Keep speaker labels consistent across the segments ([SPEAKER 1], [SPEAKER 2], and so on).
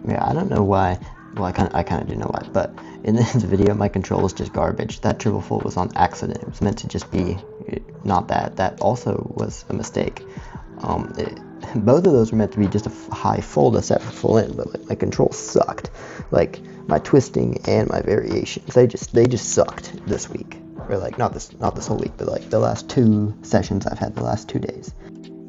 [SPEAKER 1] Yeah, I don't know why. Well, I kind of do know why, but in this video, my control is just garbage. That triple fold was on accident. It was meant to just be not that. That also was a mistake. Um, it, Both of those were meant to be just a high fold, a set for full in, but like my control sucked. Like my twisting and my variations, they just sucked this week. Or like not this whole week, but like the last 2 sessions I've had the last 2 days.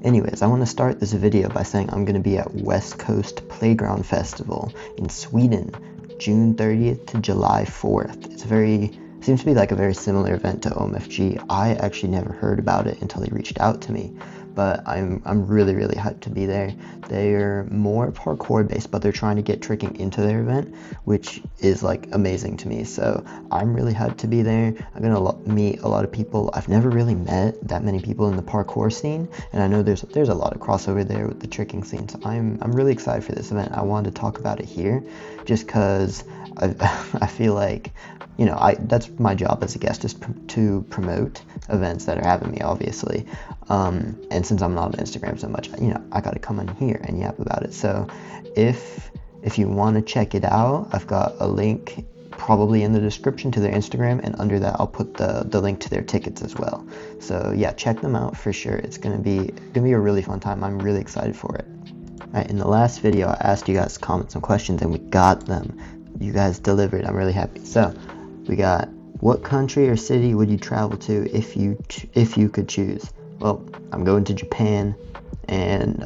[SPEAKER 1] Anyways, I want to start this video by saying I'm going to be at West Coast Playground Festival in Sweden, June 30th to July 4th. Seems to be like a very similar event to OMFG. I actually never heard about it until they reached out to me, but I'm really hyped to be there. They're more parkour based, but they're trying to get tricking into their event, which is like amazing to me. So I'm really hyped to be there. I'm gonna meet a lot of people. I've never really met that many people in the parkour scene, and I know there's a lot of crossover there with the tricking scene. So I'm really excited for this event. I wanted to talk about it here, just because I feel like, you know, that's my job as a guest, is to promote events that are having me, obviously. And since I'm not on Instagram so much, you know, I gotta come on here and yap about it. So if you want to check it out, I've got a link probably in the description to their Instagram, and under that I'll put the link to their tickets as well. So yeah, check them out for sure. It's gonna be a really fun time. I'm really excited for it. Alright, in the last video I asked you guys to comment some questions and we got them. You guys delivered. I'm really happy. So we got, what country or city would you travel to if you could choose? Well, I'm going to Japan, and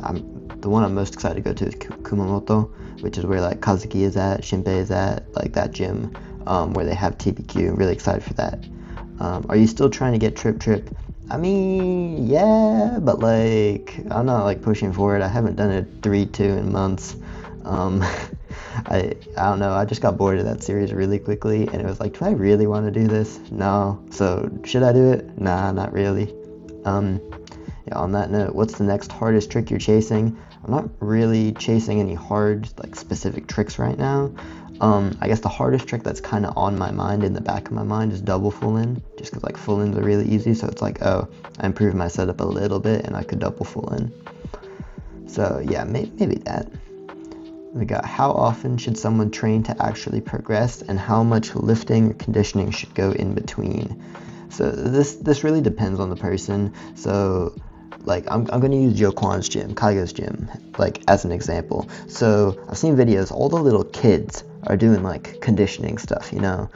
[SPEAKER 1] the one I'm most excited to go to is Kumamoto, which is where like Kazuki is at, Shinpei is at, like that gym, where they have TBQ. I'm really excited for that. Are you still trying to get Trip? I mean, yeah, but like I'm not like pushing for it. I haven't done it 3-2 in months. I don't know. I just got bored of that series really quickly, and it was like, do I really want to do this? No. So should I do it? Nah, not really. Yeah, on that note, what's the next hardest trick you're chasing? I'm not really chasing any hard, like, specific tricks right now. I guess the hardest trick that's kind of on my mind, in the back of my mind, is double full in, just because like full ins are really easy. So it's like, oh, I improved my setup a little bit and I could double full in. So yeah, maybe that. We got, how often should someone train to actually progress, and how much lifting or conditioning should go in between? So this really depends on the person. So like I'm gonna use Joe Kwan's gym, Kaigo's gym, like as an example. So I've seen videos, all the little kids are doing like conditioning stuff, you know.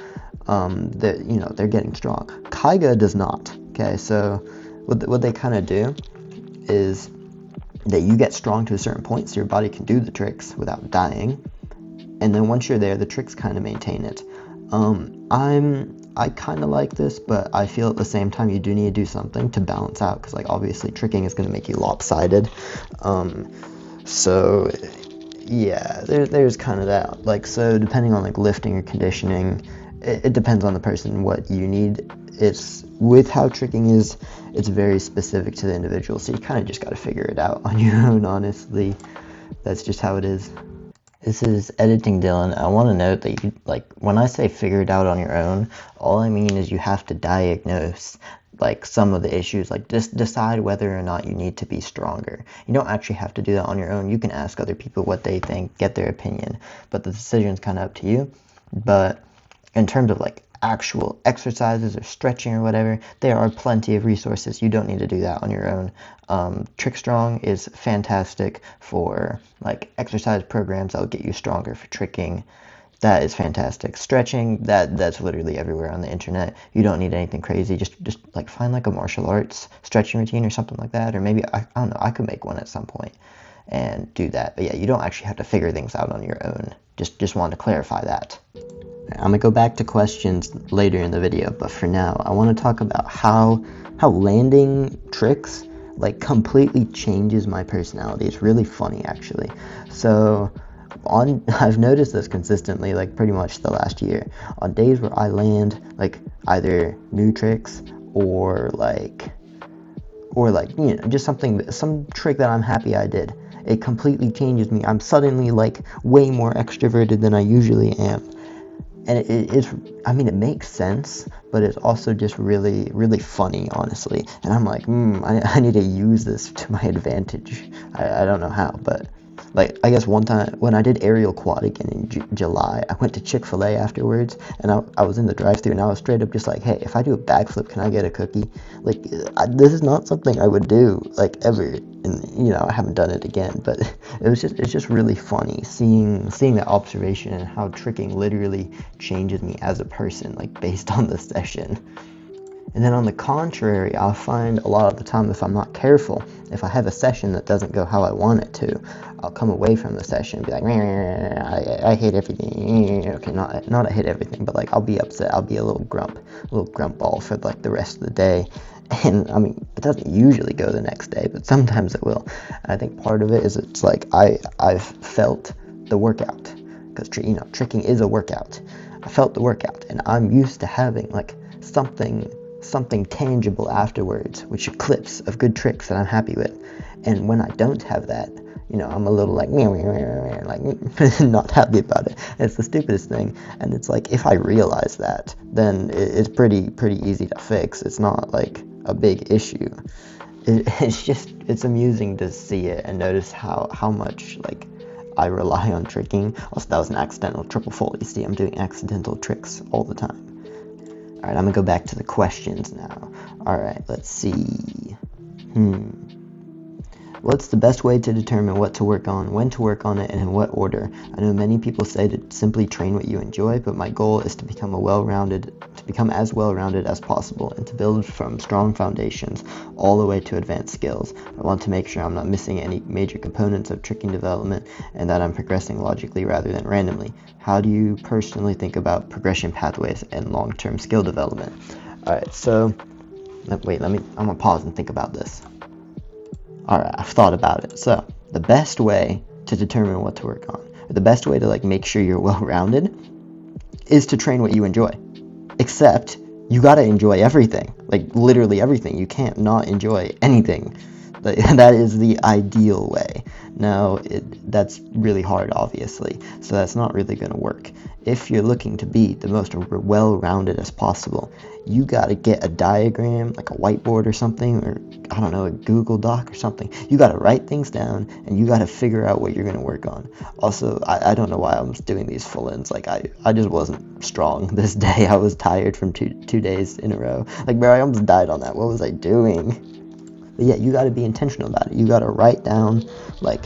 [SPEAKER 1] They're getting strong. Kaiga does not. Okay, so what they kind of do is that you get strong to a certain point so your body can do the tricks without dying, and then once you're there, the tricks kind of maintain it. I kind of like this, but I feel at the same time you do need to do something to balance out, because like obviously tricking is going to make you lopsided. So yeah, there's kind of that. Like, so depending on like lifting or conditioning, it depends on the person what you need. It's with how tricking is, it's very specific to the individual, so you kind of just got to figure it out on your own, honestly. That's just how it is. This is Editing Dylan. I want to note that you, like, when I say figure it out on your own, all I mean is you have to diagnose like some of the issues, like just decide whether or not you need to be stronger. You don't actually have to do that on your own. You can ask other people what they think, get their opinion, but the decision's kind of up to you. But in terms of like actual exercises or stretching or whatever, there are plenty of resources. You don't need to do that on your own. Trick Strong is fantastic for like exercise programs that will get you stronger for tricking. That is fantastic. Stretching, that's literally everywhere on the internet. You don't need anything crazy. Just like find like a martial arts stretching routine or something like that, or maybe I don't know, I could make one at some point and do that. But yeah, you don't actually have to figure things out on your own. Just wanted to clarify that. I'm gonna go back to questions later in the video, but for now, I want to talk about how landing tricks like completely changes my personality. It's really funny, actually. So I've noticed this consistently, like pretty much the last year. On days where I land like either new tricks or like you know, just some trick that I'm happy I did, it completely changes me. I'm suddenly like way more extroverted than I usually am. And it's, I mean, it makes sense, but it's also just really funny, honestly. And I'm like, I need to use this to my advantage. I don't know how, but Like, I guess one time when I did aerial quad again in July, I went to Chick-fil-A afterwards, and I was in the drive-thru, and I was straight up just like, hey, if I do a backflip, can I get a cookie? Like, this is not something I would do, like, ever, and, you know, I haven't done it again, but it's just really funny seeing that observation and how tricking literally changes me as a person, like, based on the session. And then on the contrary, I'll find a lot of the time, if I'm not careful, if I have a session that doesn't go how I want it to, I'll come away from the session and be like, I hate everything. Okay, not I hate everything, but like I'll be upset. I'll be a little grump ball for like the rest of the day. And I mean, it doesn't usually go the next day, but sometimes it will. And I think part of it is it's like I've felt the workout, because tricking is a workout. I felt the workout, and I'm used to having like something tangible afterwards, which are clips of good tricks that I'm happy with. And when I don't have that, you know, I'm a little like not happy about it. It's the stupidest thing. And it's like, if I realize that, then it's pretty easy to fix. It's not like a big issue. It's amusing to see it and notice how much like I rely on tricking. Also, that was an accidental triple fold. You see, I'm doing accidental tricks all the time. Alright, I'm gonna go back to the questions now. Alright, let's see. What's the best way to determine what to work on, when to work on it, and in what order? I know many people say to simply train what you enjoy, but my goal is to become as well-rounded as possible and to build from strong foundations all the way to advanced skills. I want to make sure I'm not missing any major components of tricking development and that I'm progressing logically rather than randomly. How do you personally think about progression pathways and long-term skill development? Alright, so wait, I'm gonna pause and think about this. Alright, I've thought about it. So, the best way to determine what to work on, or the best way to like make sure you're well-rounded, is to train what you enjoy. Except, you gotta enjoy everything. Like, literally everything. You can't not enjoy anything. That is the ideal way. Now, that's really hard, obviously, so that's not really going to work. If you're looking to be the most well-rounded as possible, you got to get a diagram, like a whiteboard or something, or, I don't know, a Google Doc or something. You got to write things down, and you got to figure out what you're going to work on. Also, I don't know why I'm doing these full-ins. Like, I just wasn't strong this day. I was tired from two days in a row. Like, bro, I almost died on that. What was I doing? But yeah, you got to be intentional about it. You got to write down, like,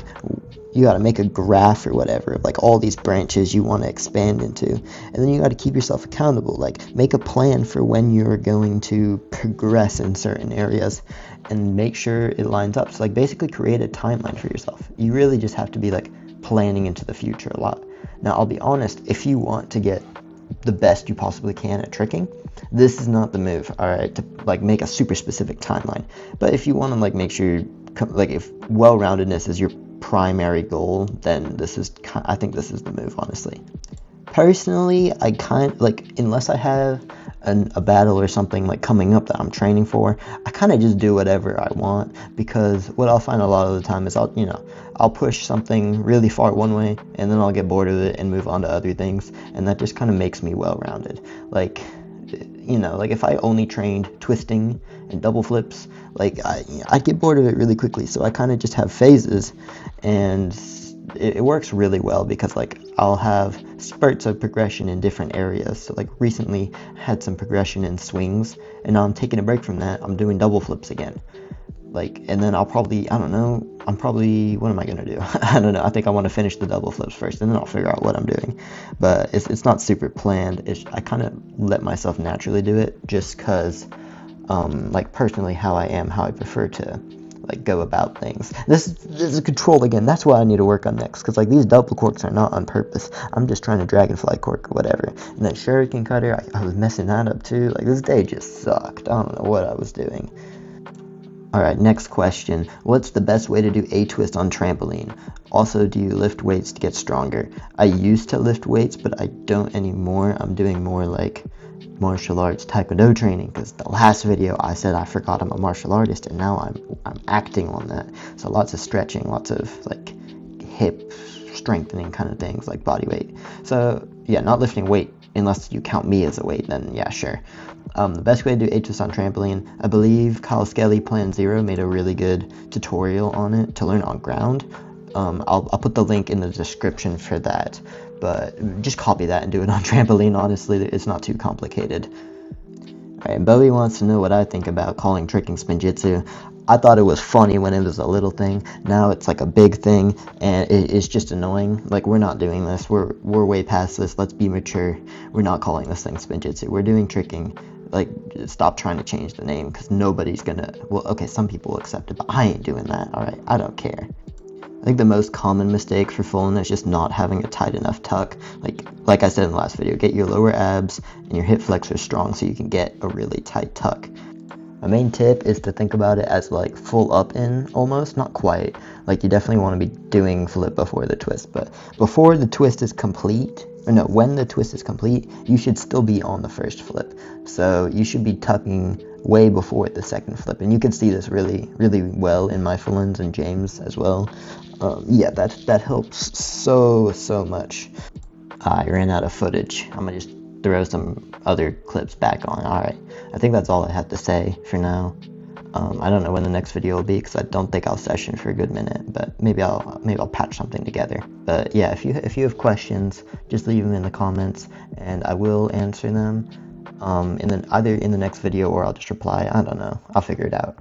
[SPEAKER 1] you got to make a graph or whatever of like all these branches you want to expand into, and then you got to keep yourself accountable. Like, make a plan for when you're going to progress in certain areas and make sure it lines up. So like, basically create a timeline for yourself. You really just have to be like planning into the future a lot. Now, I'll be honest, if you want to get the best you possibly can at tricking, this is not the move, alright, to like make a super specific timeline. But if you want to like make sure like if well-roundedness is your primary goal, then I think this is the move, honestly. Personally, I kind like, unless I have a battle or something like coming up that I'm training for, I kind of just do whatever I want, because what I'll find a lot of the time is I'll push something really far one way and then I'll get bored of it and move on to other things, and that just kind of makes me well-rounded. Like, like if I only trained twisting and double flips, like I'd get bored of it really quickly. So I kind of just have phases, and it works really well because like I'll have spurts of progression in different areas. So like recently I had some progression in swings, and now I'm taking a break from that. I'm doing double flips again. Like, and then I'll probably, what am I gonna do? I don't know. I think I want to finish the double flips first, and then I'll figure out what I'm doing. But it's not super planned. I kind of let myself naturally do it, just cause, like personally how I prefer to like go about things. This is control again. That's what I need to work on next, because like these double corks are not on purpose. I'm just trying to dragonfly cork or whatever. And that shuriken cutter, I was messing that up too. Like, this day just sucked. I don't know what I was doing. Alright, next question. What's the best way to do a twist on trampoline? Also, do you lift weights to get stronger? I used to lift weights, but I don't anymore. I'm doing more like martial arts taekwondo training, because the last video I said I forgot I'm a martial artist, and now I'm acting on that. So lots of stretching, lots of like hip strengthening kind of things, like body weight. So yeah, not lifting weight unless you count me as a weight, then yeah, sure. The best way to do A-twist on trampoline, I believe Kyle Skelly Plan Zero made a really good tutorial on it to learn on ground. I'll put the link in the description for that, but just copy that and do it on trampoline. Honestly, it's not too complicated. Alright, Bowie wants to know what I think about calling tricking spinjitzu. I thought it was funny when it was a little thing. Now it's like a big thing, and it's just annoying. Like, we're not doing this. We're way past this. Let's be mature. We're not calling this thing spinjitzu. We're doing tricking. Like, stop trying to change the name, because nobody's gonna... Well, okay, some people will accept it, but I ain't doing that, alright? I don't care. I think the most common mistake for Fulton is just not having a tight enough tuck. Like I said in the last video, get your lower abs and your hip flexors strong so you can get a really tight tuck. My main tip is to think about it as like full up in almost, not quite. Like, you definitely want to be doing flip before the twist, but before the twist is complete, or no, when the twist is complete, you should still be on the first flip. So you should be tucking way before the second flip, and you can see this really well in my Fullins and James as well. Yeah, that helps so much. I ran out of footage. I'm gonna just throw some other clips back on. Alright, I think that's all I have to say for now. I don't know when the next video will be, because I don't think I'll session for a good minute, but maybe I'll patch something together. But yeah, if you have questions, just leave them in the comments, and I will answer them either in the next video, or I'll just reply. I don't know. I'll figure it out.